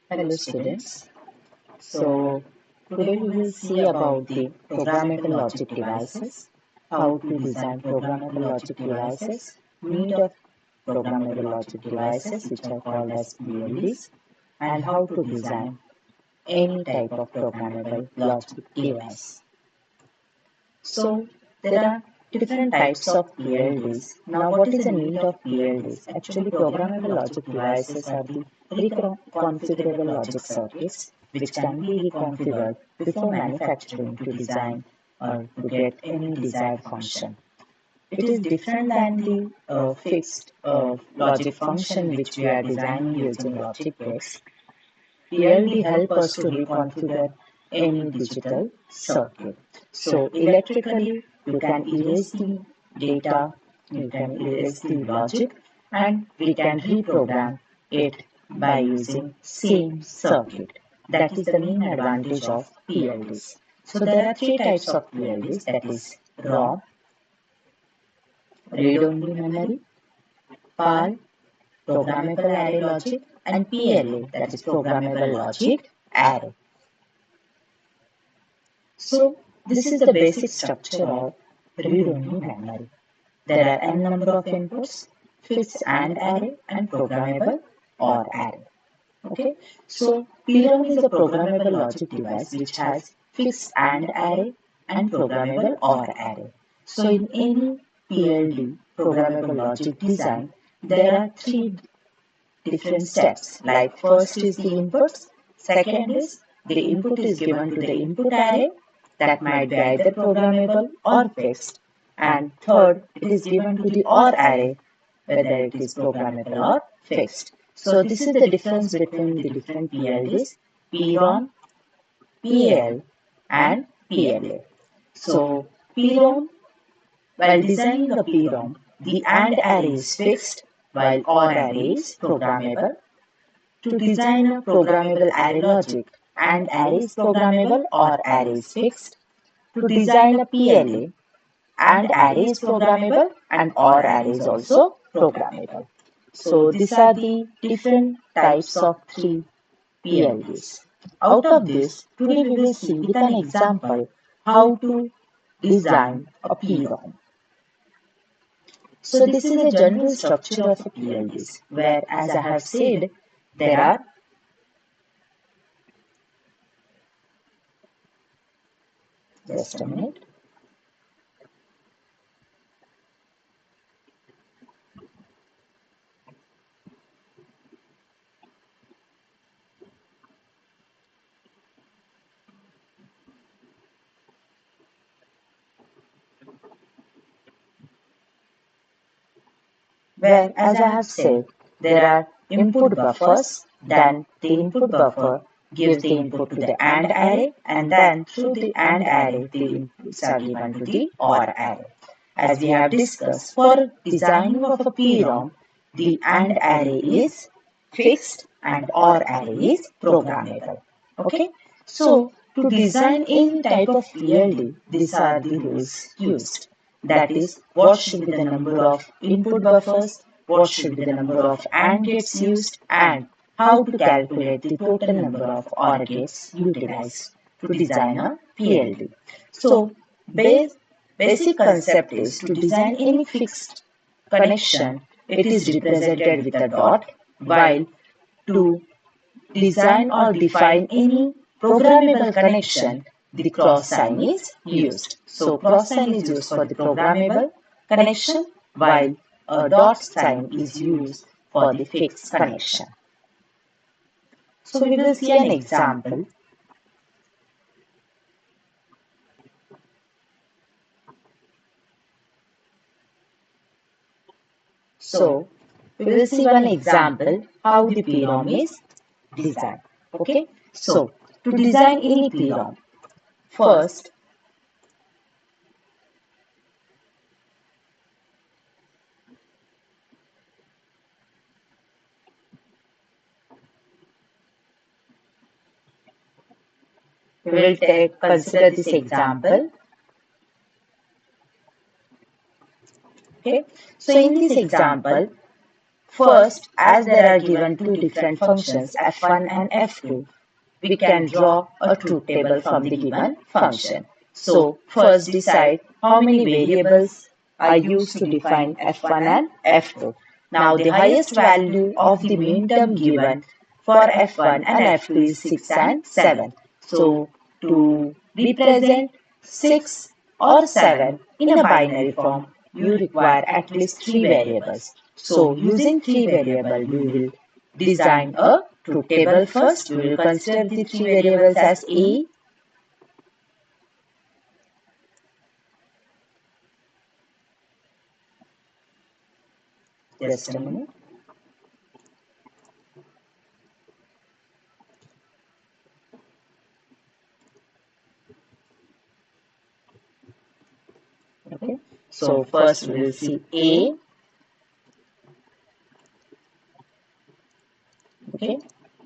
Hello students. So today we will see about the programmable logic devices, how to design programmable logic devices, need of programmable logic devices which are called as PLDs, and how to design any type of programmable logic device. So there are different types of PLDs. Now what is the need of PLDs? Actually programmable logic devices are the reconfigurable logic circuits which can be reconfigured before manufacturing to design or to get any desired function. It is different than the fixed logic function which we are designing using logic gates. PLD help us to reconfigure any digital circuit. So electrically, you can erase the data, you can erase the logic, and we can reprogram it by using same circuit. That is the main advantage of PLDs. So there are three types of PLDs, that is ROM, read-only memory, PAL, programmable array logic, and PLA, that is programmable logic array. So this is the basic structure of read-only memory. There are n number of inputs, fixed AND array and programmable OR array. Okay, so PROM is a programmable logic device which has fixed AND array and programmable OR array. So in any PLD programmable logic design, there are three different steps. Like first is the inputs, second is the input is given to the input array that might be either programmable or fixed, and third it is given to the OR array whether it is programmable or fixed. So this is the difference between the different PLDs, PROM, PL and PLA. So PROM, while designing a PROM, the AND array is fixed while OR array is programmable. To design a programmable array logic, AND array is programmable or array is fixed. To design a PLA, AND array is programmable and OR array is also programmable. So these are the different types of three PLDs. Out of this, today we will see with an example how to design a PROM. So this is a general structure of a PLDs where, as I have said, there are just a minute. Where, as I have said, there are input buffers, then the input buffer gives the input to the AND array, and then through the AND array, the inputs are given to the OR array. As we have discussed, for designing of a PROM, the AND array is fixed and OR array is programmable. Okay, so to design any type of PLD, these are the rules used. That is, what should be the number of input buffers, what should be the number of AND gates used, and how to calculate the total number of OR gates utilized to design a PLD. So, basic concept is to design any fixed connection, it is represented with a dot, while to design or define any programmable connection, the cross sign is used. So cross sign is used for the programmable connection, while a dot sign is used for the fixed connection. So we will see an example. So we will see one example how the PROM is designed. Okay. So to design any PROM, first we will consider this example. Okay. So in this example, First, as there are given two different functions f1 and f2, we can draw a truth table from the given function. So, first decide how many variables are used to define f1 and f2. Now, the highest value of the mean term given for f1 and f2 is 6 and 7. So, to represent 6 or 7 in a binary form, you require at least 3 variables. So, using 3 variables, we will design a truth table first. We will consider the 3 variables as A, just a minute, okay. So first we will see A, okay,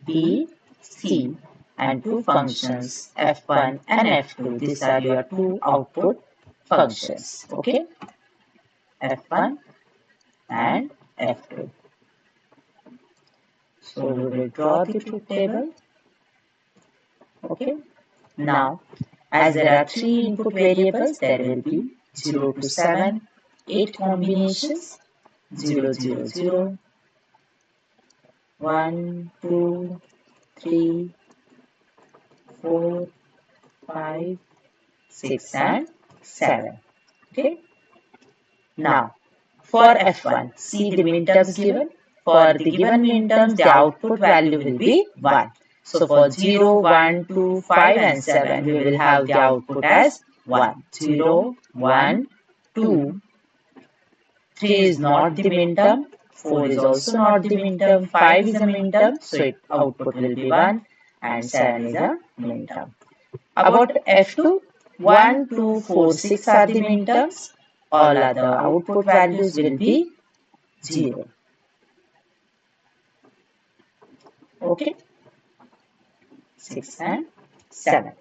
B, C, and two functions f1 and f2. These are your two output functions, okay, f1 and f2. So we will draw the truth table, okay. Now, as there are 3 input variables, there will be 0 to 7, 8 combinations, 0, 0, 0, 1, 2, 3, 4, 5, 6, and 7. Okay. Now, for F1, see the minterms given. For the given minterms, the output value will be 1. So, for 0, 1, 2, 5, and 7, we will have the output as 1. 0, 1, 2, 3 is not the minterm, 4 is also not the minterm, 5 is a minterm, so its output will be 1, and 7 is a minterm. About F2, 1, 2, 4, 6 are the minterms. All other output values will be 0. Okay, 6 and 7.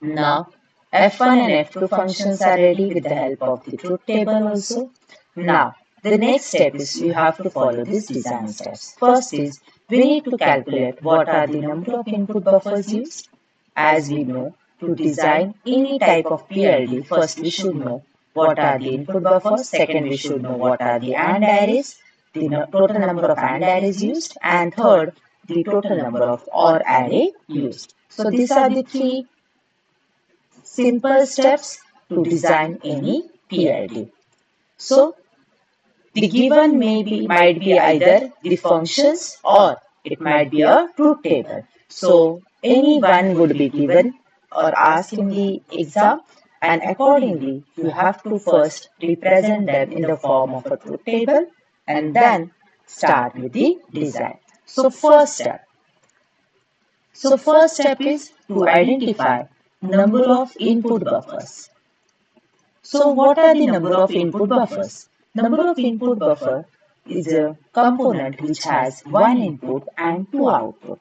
Now, F1 and F2 functions are ready with the help of the truth table also. Now, the next step is you have to follow these design steps. First is we need to calculate what are the number of input buffers used. As we know, to design any type of PLD, first we should know what are the input buffers, second we should know what are the AND arrays, the total number of AND arrays used, and third, the total number of OR array used. So these are the three simple steps to design any PLD. So the given might be either the functions or it might be a truth table. So any one would be given or asked in the exam, and accordingly you have to first represent them in the form of a truth table and then start with the design. So first step is to identify number of input buffers. So what are the number of input buffers? Number of input buffer is a component which has one input and two output.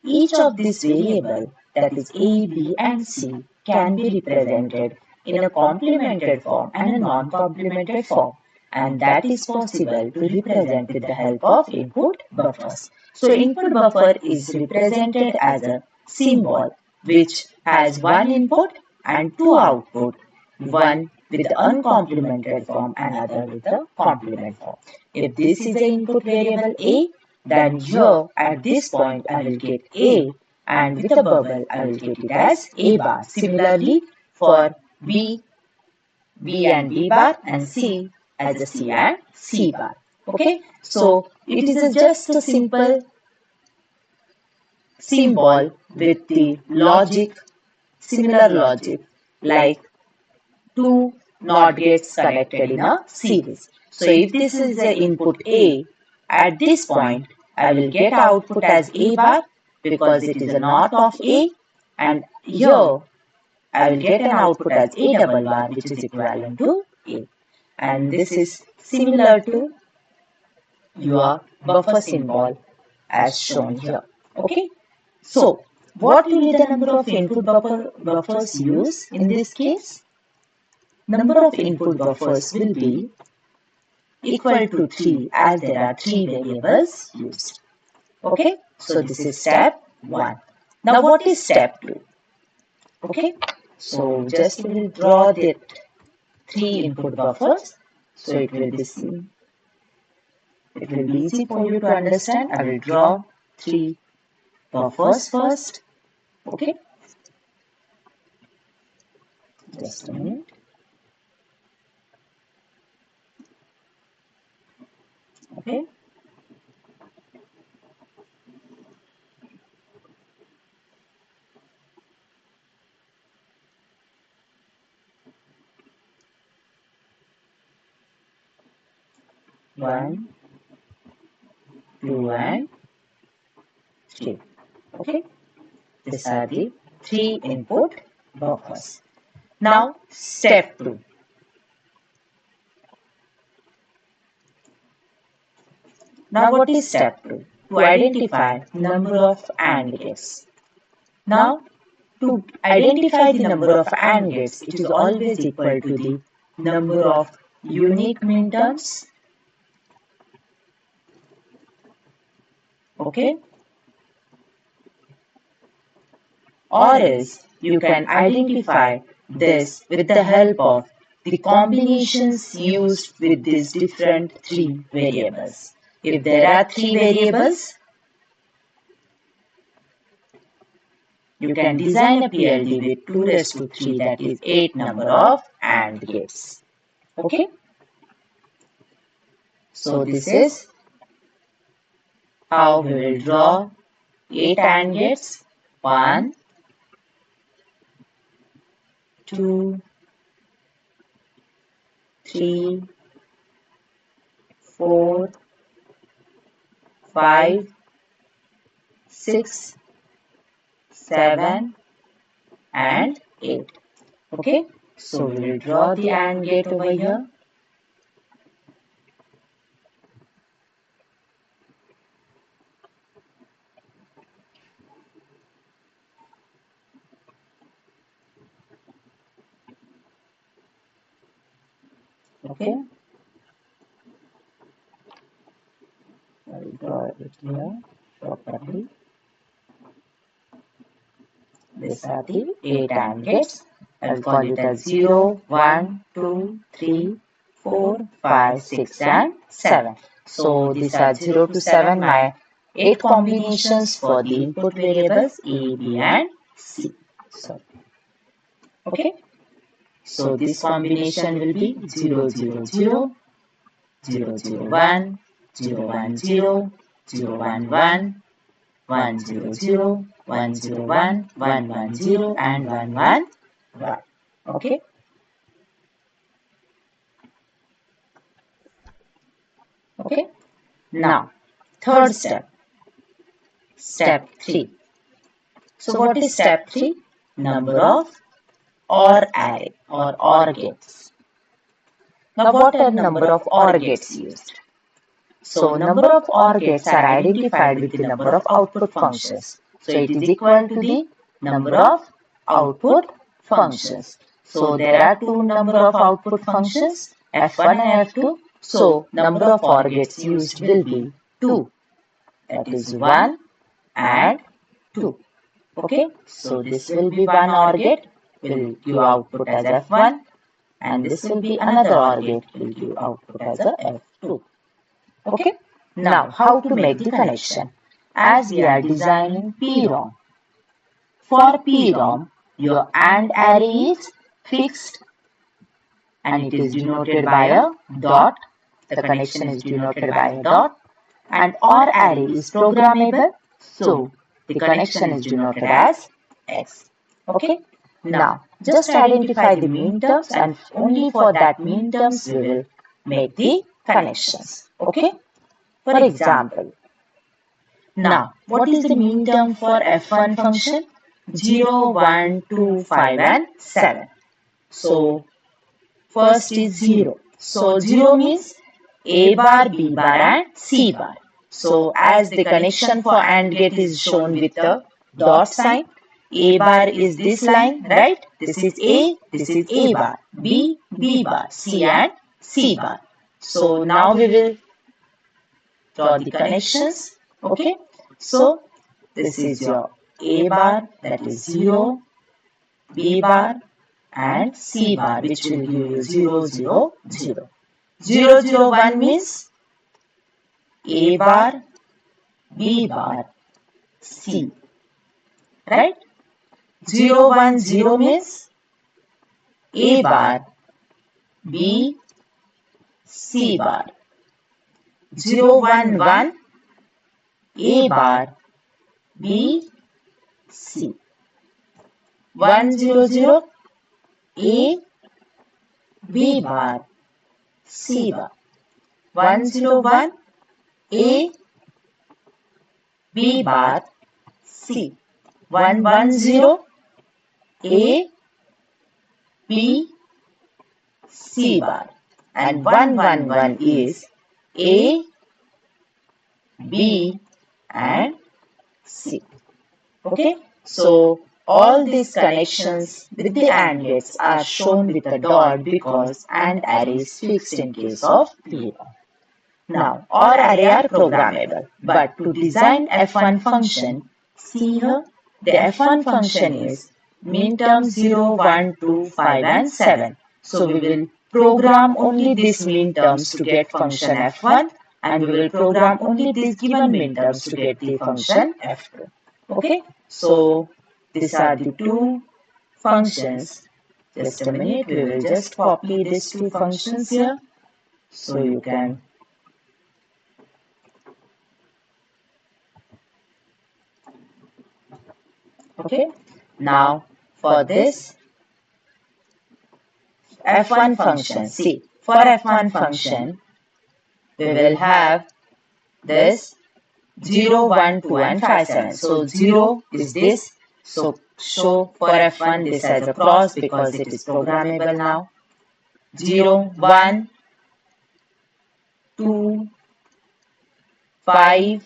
Each of these variables, that is A, B and C, can be represented in a complemented form and a non-complemented form, and that is possible to represent with the help of input buffers. So input buffer is represented as a symbol which has one input and two output, one with the uncomplemented form and other with the complement form. If this is the input variable A, then here at this point I will get A, and with a bubble I will get it as A bar. Similarly for B, B and B bar, and C as a C and C bar. Okay, so it is just a simple symbol with the logic, similar logic like two NOT gates connected in a series. So if this is the input A, at this point I will get output as A bar because it is a NOT of A, and here I will get an output as A double bar which is equivalent to A. And this is similar to your buffer symbol as shown here. Okay. So what will be the number of input buffers used in this case? Number of input buffers will be equal to 3 as there are 3 variables used. Okay, so this is step 1. Now what is step 2? Okay, so just we will draw the 3 input buffers. So it will be easy for you to understand. I will draw 3 buffers first. Okay, just a minute. Okay. One, two, and 3. Okay, these are the 3 input buffers. Now, step 2. Now, what is step 2? To identify number of AND gates. Now, to identify the number of AND gates, it is always equal to the number of unique minterms. Okay? Or else you can identify this with the help of the combinations used with these different 3 variables. If there are 3 variables, you can design a PLD with 2 raised to 3, that is 8 number of AND gates. Okay? So this is how we will draw 8 AND gates. 1, 2, 3, 4, 5, 6, 7, and 8. Okay, so we will draw the AND gate over here. Okay, I will draw it here properly. These are the 8 AND gates. I will call it as 0, 1, 2, 3, 4, 5, 6, and 7. So these are 0 to 7, my 8 combinations for the input variables A, B, and C. Okay, so this combination will be 0, 0, 0, 0, 0, 1, 0, 1, 0, 0, 1, 1, 1, 0, 0, 1, 0, 1, 1, 1, 0, and 1, 1, 1. Okay. Okay. Now, third step. Step 3. So what is step 3? Number of OR array or OR gates. Now what are number of OR gates used? So number of OR gates are identified with the number of output functions. So it is equal to the number of output functions. So there are two number of output functions, F1 and F2. So number of OR gates used will be 2. That is 1 and 2. Okay, so this will be one OR gate, will give output as F1, and this will be another OR gate, will give output as a F2. Okay, now how to make the connection? As we are designing PROM. For PROM, your AND array is fixed and it is denoted by a dot. The connection is denoted by a dot. And OR array is programmable, so the connection is denoted as X. Okay, now just identify the mean terms, and only for that mean terms we will make the connections. Okay, for example, now what is the mean term for F1 function? 0, 1, 2, 5, and 7. So first is 0. So 0 means A bar, B bar, and C bar. So as the connection for AND gate is shown with the dot sign, A bar is this line, right? This is A, this is A bar, B, B bar, C, and C bar. So now we will draw the connections. Okay. So this is your A bar, that is 0, B bar and C bar, which will give you 0, 0, 0. 0, 0, 1 means A bar, B bar, C. Right? 0, 1, 0 means A bar, B, C bar. 0, 1, 1, A bar, B, C. 1, 0, 0, A, B bar, C bar. 1, 0, 1, A, B bar, C. 1, 1, 0, A, B, C bar. And 1, 1, 1 is A, B and C. Okay. So all these connections with the AND gates are shown with a dot because AND array is fixed in case of PLD. Now, OR array are programmable, but to design F1 function, see here, the F1 function is minterm 0, 1, 2, 5 and 7. So we will program only these minterms to get function F1 and we will program only these given minterms to get the function F2. Okay, so these are the two functions. Just a minute, we will just copy these two functions here. So you can okay. Now for this F1 function, see, for F1 function, we will have this 0, 1, 2 and 5, 7. So 0 is this. So show for F1 this as a cross because it is programmable now. 0, 1, 2, 5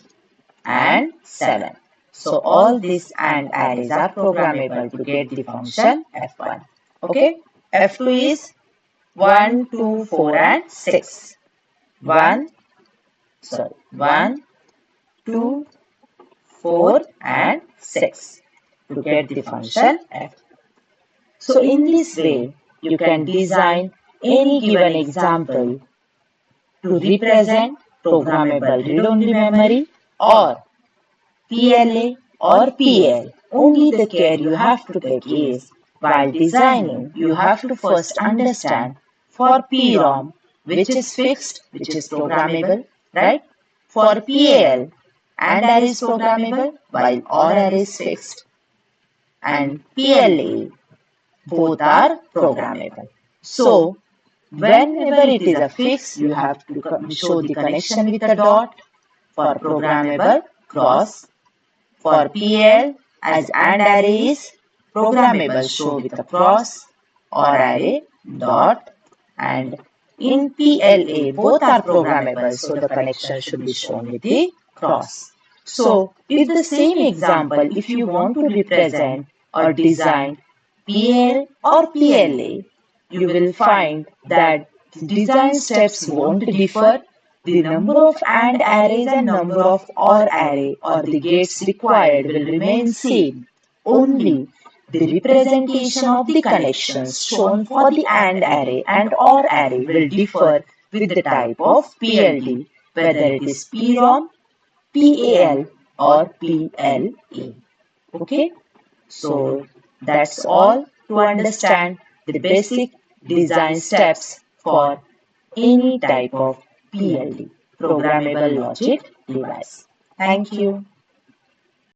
and 7. So all these AND arrays are programmable to get the function F1. Okay. F2 is 1, 2, 4 and 6. 1, 2, 4 and 6 to get the function F. So in this way, you can design any given example to represent programmable read-only memory or PLA or PL. Only the care you have to take is while designing, you have to first understand for PROM, which is fixed, which is programmable, right? For PAL, AND array is programmable while OR array is fixed. And PLA, both are programmable. So, whenever it is a fix, you have to show the connection with a dot. For programmable, cross. For PL, as AND array is programmable, show with a cross or array dot, and in PLA both are programmable, so the connection should be shown with the cross. So with the same example, if you want to represent or design PL or PLA, you will find that the design steps won't differ. The number of AND arrays and number of OR array or the gates required will remain same. Only the representation of the connections shown for the AND array and OR array will differ with the type of PLD, whether it is PROM, PAL or PLA. Okay, so that's all to understand the basic design steps for any type of PLD, programmable logic device. Thank you.